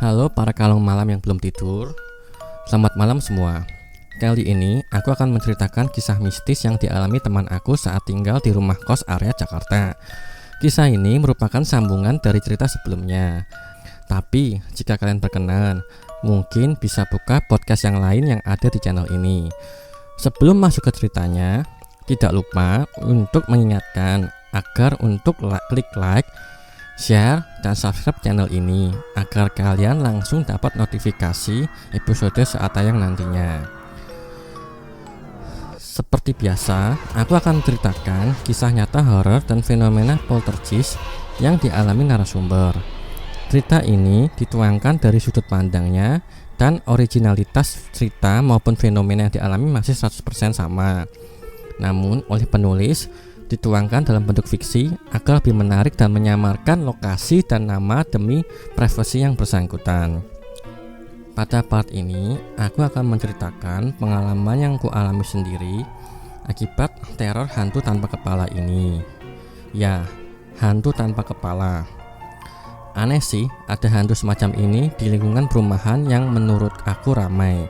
Halo para kalong malam yang belum tidur. Selamat malam semua. Kali ini aku akan menceritakan kisah mistis yang dialami teman aku saat tinggal di rumah kos area Jakarta. Kisah ini merupakan sambungan dari cerita sebelumnya. Tapi jika kalian berkenan, mungkin bisa buka podcast yang lain yang ada di channel ini. Sebelum masuk ke ceritanya, tidak lupa untuk mengingatkan agar untuk klik like, share, dan subscribe channel ini agar kalian langsung dapat notifikasi episode saat tayang nantinya. Seperti biasa, aku akan menceritakan kisah nyata horor dan fenomena poltergeist yang dialami narasumber. Cerita ini dituangkan dari sudut pandangnya dan originalitas cerita maupun fenomena yang dialami masih 100% sama. Namun oleh penulis dituangkan dalam bentuk fiksi agar lebih menarik dan menyamarkan lokasi dan nama demi privasi yang bersangkutan. Pada part ini, aku akan menceritakan pengalaman yang kualami sendiri akibat teror hantu tanpa kepala ini. Ya, hantu tanpa kepala. Aneh sih, ada hantu semacam ini di lingkungan perumahan yang menurut aku ramai.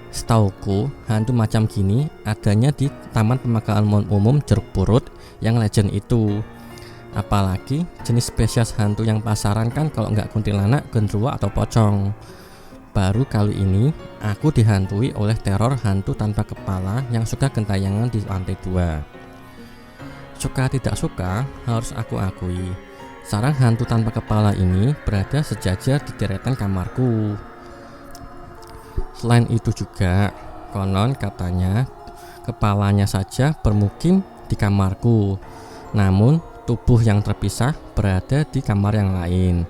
Setauku, hantu macam gini adanya di Taman Pemakaman Umum Jeruk Purut yang legend itu. Apalagi jenis spesies hantu yang pasaran kan kalau nggak kuntilanak, genderuwo atau pocong. Baru kali ini aku dihantui oleh teror hantu tanpa kepala yang suka gentayangan di lantai 2. Suka tidak suka, harus aku akui, sarang hantu tanpa kepala ini berada sejajar di deretan kamarku. Selain itu juga, konon katanya kepalanya saja bermukim di kamarku, namun tubuh yang terpisah berada di kamar yang lain.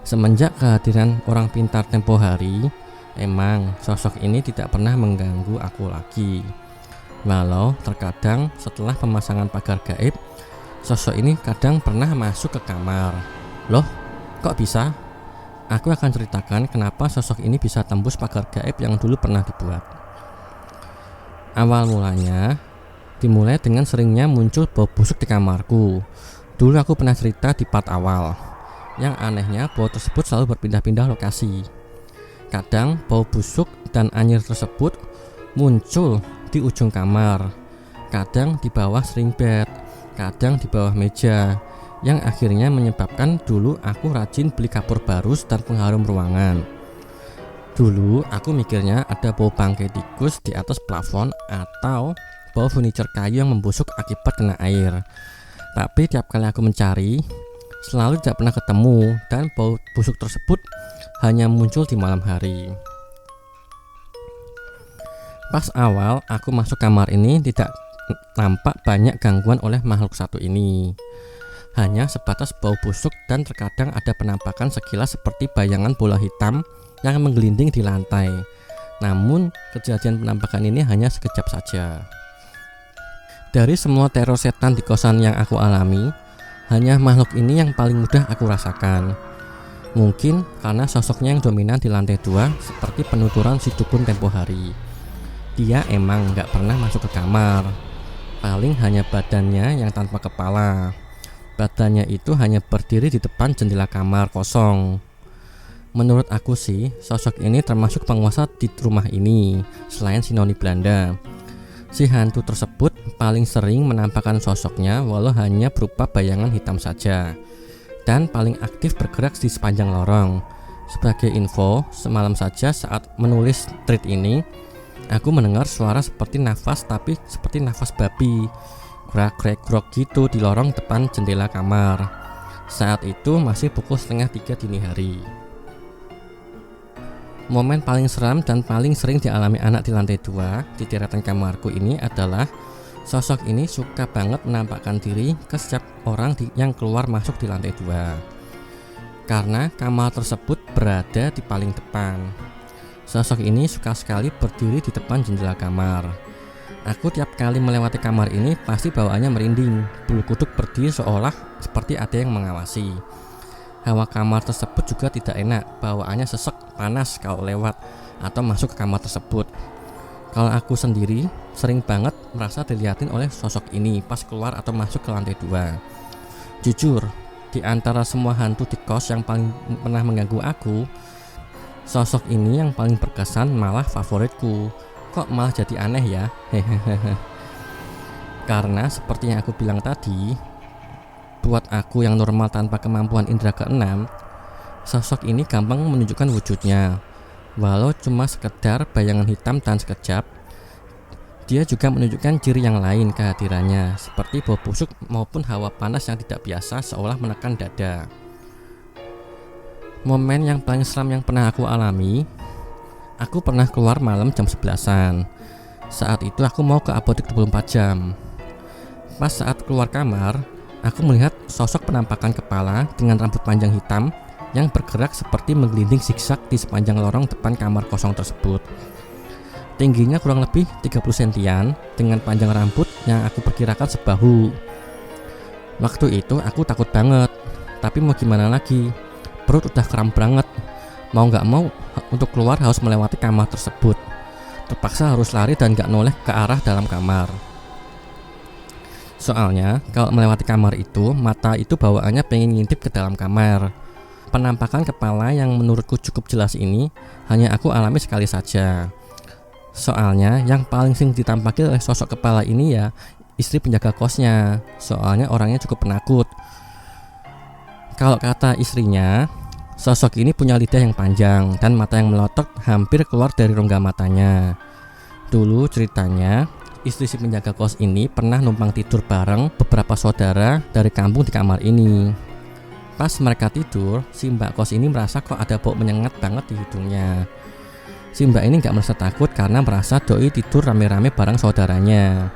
Semenjak kehadiran orang pintar tempo hari, emang sosok ini tidak pernah mengganggu aku lagi. Walau terkadang setelah pemasangan pagar gaib, sosok ini kadang pernah masuk ke kamar. Loh, kok bisa? Aku akan ceritakan kenapa sosok ini bisa tembus pagar gaib yang dulu pernah dibuat. Awal mulanya dimulai dengan seringnya muncul bau busuk di kamarku. Dulu aku pernah cerita di part awal. Yang anehnya bau tersebut selalu berpindah-pindah lokasi. Kadang bau busuk dan anyir tersebut muncul di ujung kamar, kadang di bawah sering bed, kadang di bawah meja, yang akhirnya menyebabkan dulu aku rajin beli kapur barus dan pengharum ruangan. Dulu aku mikirnya ada bau bangkai tikus di atas plafon atau bau furniture kayu yang membusuk akibat kena air. Tapi tiap kali aku mencari, selalu tidak pernah ketemu, dan bau busuk tersebut hanya muncul di malam hari. Pas awal aku masuk kamar ini tidak tampak banyak gangguan oleh makhluk satu ini. Hanya sebatas bau busuk dan terkadang ada penampakan sekilas seperti bayangan bola hitam yang menggelinding di lantai. Namun kejadian penampakan ini hanya sekejap saja. Dari semua teror setan di kosan yang aku alami, hanya makhluk ini yang paling mudah aku rasakan. Mungkin karena sosoknya yang dominan di lantai 2 seperti penuturan si dukun tempo hari. Dia emang gak pernah masuk ke kamar. Paling hanya badannya yang tanpa kepala. Badannya itu hanya berdiri di depan jendela kamar kosong. Menurut aku sih, sosok ini termasuk penguasa di rumah ini selain si noni Belanda. Si hantu tersebut paling sering menampakkan sosoknya walau hanya berupa bayangan hitam saja, dan paling aktif bergerak di sepanjang lorong. Sebagai info, semalam saja saat menulis tweet ini, aku mendengar suara seperti nafas, tapi seperti nafas babi, gerak-gerak gitu di lorong depan jendela kamar. Saat itu masih pukul 2:30 dini hari. Momen paling seram dan paling sering dialami anak di lantai 2 di deretan kamarku ini adalah sosok ini suka banget menampakkan diri ke setiap orang yang keluar masuk di lantai 2. Karena kamar tersebut berada di paling depan, sosok ini suka sekali berdiri di depan jendela kamar. Aku tiap kali melewati kamar ini pasti bawaannya merinding, bulu kuduk berdiri seolah seperti ada yang mengawasi. Hawa kamar tersebut juga tidak enak, bawaannya sesek, panas kalau lewat atau masuk ke kamar tersebut. Kalau aku sendiri sering banget merasa dilihatin oleh sosok ini pas keluar atau masuk ke lantai 2. Jujur, di antara semua hantu di kos yang paling pernah mengganggu aku, Sosok ini yang paling berkesan malah favoritku. Kok malah jadi aneh ya? Hehehe. Karena seperti yang aku bilang tadi, buat aku yang normal tanpa kemampuan indera keenam, sosok ini gampang menunjukkan wujudnya. Walau cuma sekedar bayangan hitam dan sekejap, dia juga menunjukkan ciri yang lain kehadirannya, seperti bau busuk maupun hawa panas yang tidak biasa seolah menekan dada. Momen yang paling seram yang pernah aku alami, aku pernah keluar malam jam 11-an. Saat itu aku mau ke apotek 24 jam. Pas saat keluar kamar, aku melihat sosok penampakan kepala dengan rambut panjang hitam yang bergerak seperti menggelinding zigzag di sepanjang lorong depan kamar kosong tersebut. Tingginya kurang lebih 30 sentian dengan panjang rambut yang aku perkirakan sebahu. Waktu itu aku takut banget, tapi mau gimana lagi? Perut udah kram banget. Mau gak mau untuk keluar harus melewati kamar tersebut. Terpaksa harus lari dan gak noleh ke arah dalam kamar. Soalnya kalau melewati kamar itu, mata itu bawaannya pengen ngintip ke dalam kamar. Penampakan kepala yang menurutku cukup jelas ini hanya aku alami sekali saja. Soalnya yang paling sering ditampaki oleh sosok kepala ini ya istri penjaga kosnya. Soalnya orangnya cukup penakut. Kalau kata istrinya, sosok ini punya lidah yang panjang dan mata yang melotot hampir keluar dari rongga matanya. Dulu ceritanya, istri si penjaga kos ini pernah numpang tidur bareng beberapa saudara dari kampung di kamar ini. Pas mereka tidur, si mbak kos ini merasa kok ada bau menyengat banget di hidungnya. Si mbak ini gak merasa takut karena merasa doi tidur rame-rame bareng saudaranya.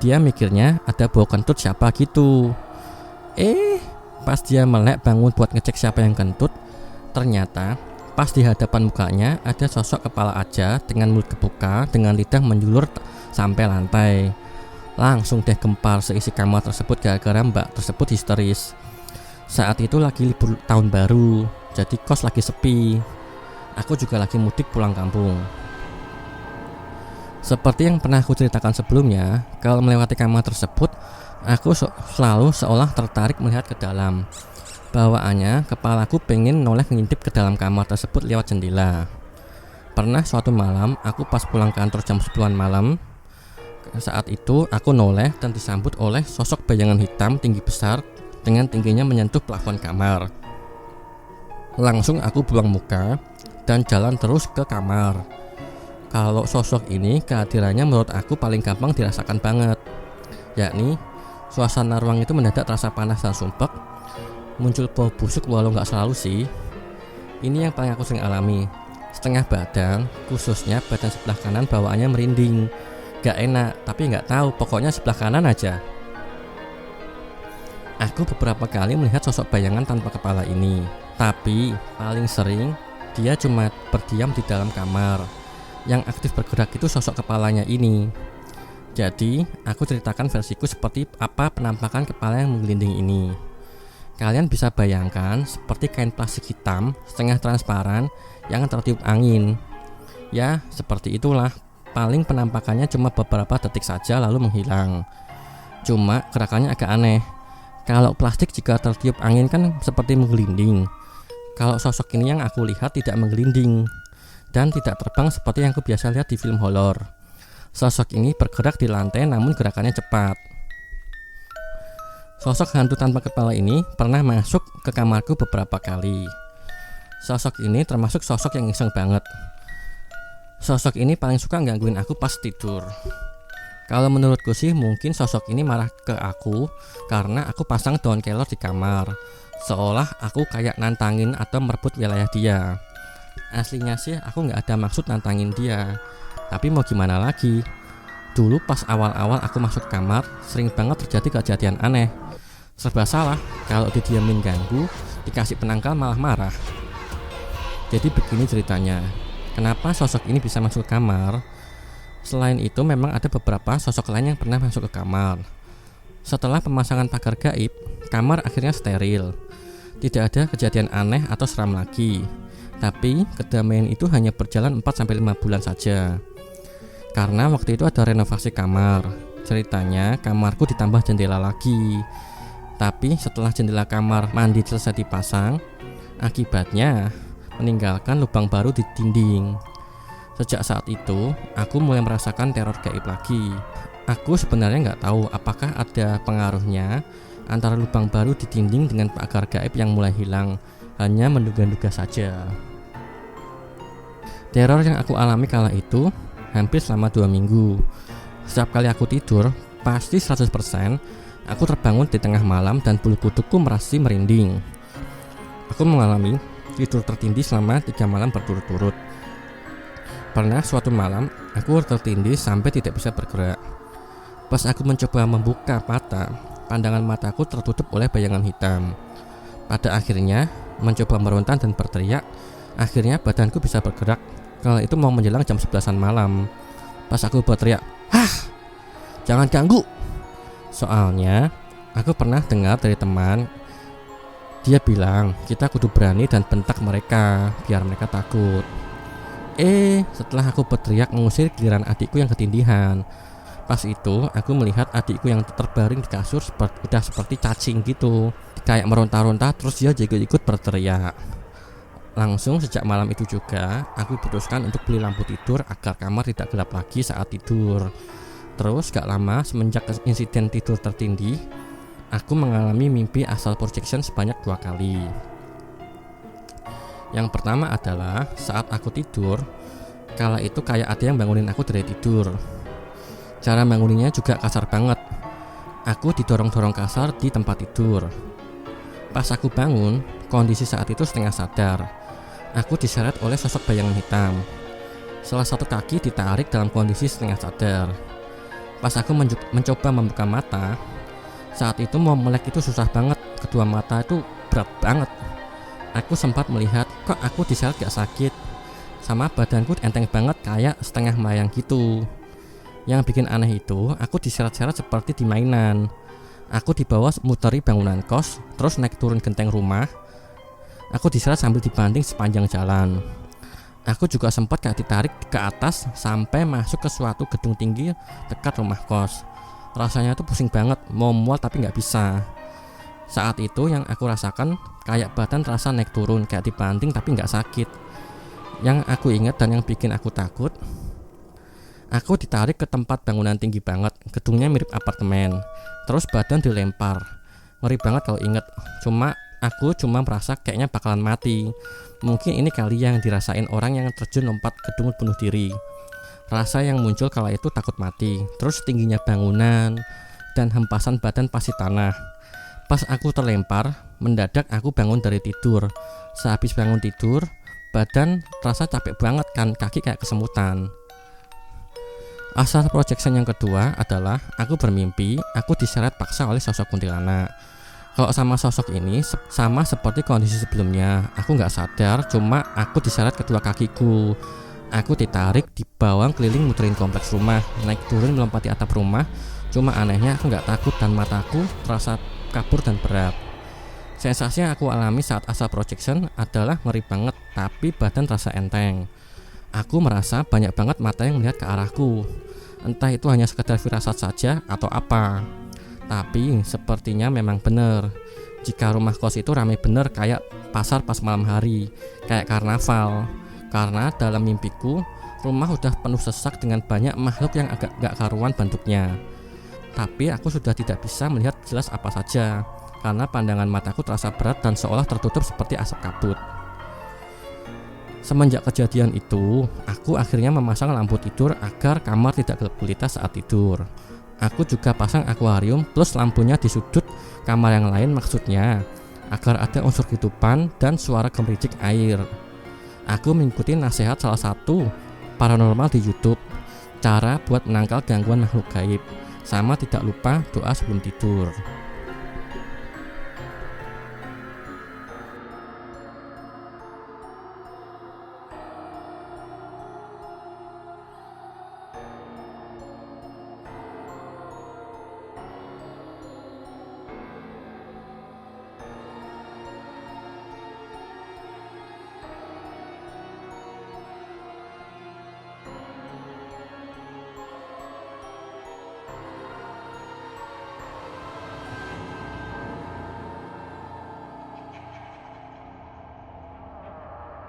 Dia mikirnya ada bau kentut siapa gitu. Pas dia melek bangun buat ngecek siapa yang kentut, ternyata pas di hadapan mukanya ada sosok kepala aja dengan mulut kebuka dengan lidah menjulur sampai lantai. Langsung deh gempar seisi kamar tersebut gara-gara mbak tersebut histeris. Saat itu lagi libur tahun baru, jadi kos lagi sepi. Aku juga lagi mudik pulang kampung. Seperti yang pernah aku ceritakan sebelumnya, kalau melewati kamar tersebut, aku selalu seolah tertarik melihat ke dalam. Bawaannya, kepalaku pengen noleh ngintip ke dalam kamar tersebut lewat jendela. Pernah suatu malam, aku pas pulang kantor jam 10-an malam. Saat itu, aku noleh dan disambut oleh sosok bayangan hitam tinggi besar dengan tingginya menyentuh plafon kamar. Langsung aku buang muka dan jalan terus ke kamar. Kalau sosok ini kehadirannya menurut aku paling gampang dirasakan banget, yakni suasana ruang itu mendadak terasa panas dan sumpek. Muncul bau busuk walau gak selalu sih. Ini yang paling aku sering alami. Setengah badan, khususnya badan sebelah kanan bawaannya merinding. Gak enak, tapi gak tahu, pokoknya sebelah kanan aja. Aku beberapa kali melihat sosok bayangan tanpa kepala ini, tapi paling sering dia cuma berdiam di dalam kamar. Yang aktif bergerak itu sosok kepalanya ini. Jadi, aku ceritakan versiku seperti apa penampakan kepala yang menggelinding ini. Kalian bisa bayangkan seperti kain plastik hitam setengah transparan yang tertiup angin. Ya, seperti itulah. Paling penampakannya cuma beberapa detik saja lalu menghilang. Cuma gerakannya agak aneh. Kalau plastik jika tertiup angin kan seperti menggelinding. Kalau sosok ini yang aku lihat tidak menggelinding dan tidak terbang seperti yang aku biasa lihat di film horor. Sosok ini bergerak di lantai namun gerakannya cepat. Sosok hantu tanpa kepala ini pernah masuk ke kamarku beberapa kali. Sosok ini termasuk sosok yang iseng banget. Sosok ini paling suka gangguin aku pas tidur. Kalau menurutku sih mungkin sosok ini marah ke aku karena aku pasang daun kelor di kamar, seolah aku kayak nantangin atau merebut wilayah dia. Aslinya sih aku gak ada maksud nantangin dia, tapi mau gimana lagi. Dulu pas awal-awal aku masuk kamar, sering banget terjadi kejadian aneh. Serba salah, kalau didiamin ganggu, dikasih penangkal malah marah. Jadi begini ceritanya, kenapa sosok ini bisa masuk ke kamar? Selain itu memang ada beberapa sosok lain yang pernah masuk ke kamar. Setelah pemasangan pagar gaib, kamar akhirnya steril. Tidak ada kejadian aneh atau seram lagi. Tapi kedamaian itu hanya berjalan 4-5 bulan saja. Karena waktu itu ada renovasi kamar. Ceritanya kamarku ditambah jendela lagi. Tapi setelah jendela kamar mandi selesai dipasang, akibatnya meninggalkan lubang baru di dinding. Sejak saat itu, aku mulai merasakan teror gaib lagi. Aku sebenarnya nggak tahu apakah ada pengaruhnya antara lubang baru di dinding dengan pagar gaib yang mulai hilang. Hanya menduga-duga saja. Teror yang aku alami kala itu hampir selama 2 minggu. Setiap kali aku tidur, pasti 100% aku terbangun di tengah malam dan bulu kudukku merasa merinding. Aku mengalami tidur tertindih selama 3 malam berturut-turut. Pernah suatu malam, aku tertindih sampai tidak bisa bergerak. Pas aku mencoba membuka mata, pandangan mataku tertutup oleh bayangan hitam. Pada akhirnya, mencoba meronta dan berteriak, akhirnya badanku bisa bergerak. Kala itu mau menjelang jam 11-an malam. Pas aku berteriak, "Hah! Jangan ganggu!" Soalnya, aku pernah dengar dari teman, dia bilang kita kudu berani dan bentak mereka biar mereka takut. Setelah aku berteriak mengusir, giliran adikku yang ketindihan. Pas itu aku melihat adikku yang terbaring di kasur udah seperti cacing gitu, kayak meronta-ronta, terus dia juga ikut berteriak. Langsung sejak malam itu juga aku putuskan untuk beli lampu tidur agar kamar tidak gelap lagi saat tidur. Terus gak lama semenjak insiden tidur tertindih, aku mengalami mimpi astral projection sebanyak 2 kali. Yang pertama adalah saat aku tidur, kala itu kayak ada yang bangunin aku dari tidur. Cara banguninnya juga kasar banget. Aku didorong-dorong kasar di tempat tidur. Pas aku bangun, kondisi saat itu setengah sadar. Aku diseret oleh sosok bayangan hitam. Salah satu kaki ditarik dalam kondisi setengah sadar. Pas aku mencoba membuka mata, saat itu mau melek itu susah banget. Kedua mata itu berat banget. Aku sempat melihat kok aku diseret gak sakit, sama badanku enteng banget kayak setengah melayang gitu. Yang bikin aneh itu aku diseret-seret seperti di mainan. Aku dibawa muteri bangunan kos, terus naik turun genteng rumah. Aku diseret sambil dibanting sepanjang jalan. Aku juga sempat kayak ditarik ke atas sampai masuk ke suatu gedung tinggi dekat rumah kos. Rasanya tuh pusing banget, mau mual tapi gak bisa. Saat itu yang aku rasakan kayak badan terasa naik turun, kayak dibanting tapi gak sakit. Yang aku ingat dan yang bikin aku takut, aku ditarik ke tempat bangunan tinggi banget, gedungnya mirip apartemen. Terus badan dilempar. Ngeri banget kalau inget. Aku cuma merasa kayaknya bakalan mati. Mungkin ini kali yang dirasain orang yang terjun lompat gedung bunuh diri. Rasa yang muncul kala itu takut mati. Terus tingginya bangunan dan hempasan badan pasti tanah. Pas aku terlempar, mendadak aku bangun dari tidur. Sehabis bangun tidur, badan terasa capek banget kan, kaki kayak kesemutan. Astral projection yang kedua adalah aku bermimpi aku diseret paksa oleh sosok kuntilanak. Kalau sama sosok ini sama seperti kondisi sebelumnya, aku gak sadar, cuma aku diseret kedua kakiku. Aku ditarik, dibawa keliling muterin kompleks rumah, naik turun melompati atap rumah. Cuma anehnya aku gak takut dan mataku terasa kabur dan berat. Sensasi yang aku alami saat astral projection adalah ngeri banget, tapi badan terasa enteng. Aku merasa banyak banget mata yang melihat ke arahku. Entah itu hanya sekedar firasat saja atau apa. Tapi sepertinya memang benar. Jika rumah kos itu ramai bener kayak pasar pas malam hari, kayak karnaval. Karena dalam mimpiku, rumah udah penuh sesak dengan banyak makhluk yang agak gak karuan bentuknya. Tapi aku sudah tidak bisa melihat jelas apa saja, karena pandangan mataku terasa berat dan seolah tertutup seperti asap kabut. Semenjak kejadian itu, aku akhirnya memasang lampu tidur agar kamar tidak gelap gulita saat tidur. Aku juga pasang akuarium plus lampunya di sudut kamar yang lain, maksudnya agar ada unsur kehidupan dan suara gemericik air. Aku mengikuti nasihat salah satu paranormal di YouTube, cara buat menangkal gangguan makhluk gaib, sama tidak lupa doa sebelum tidur.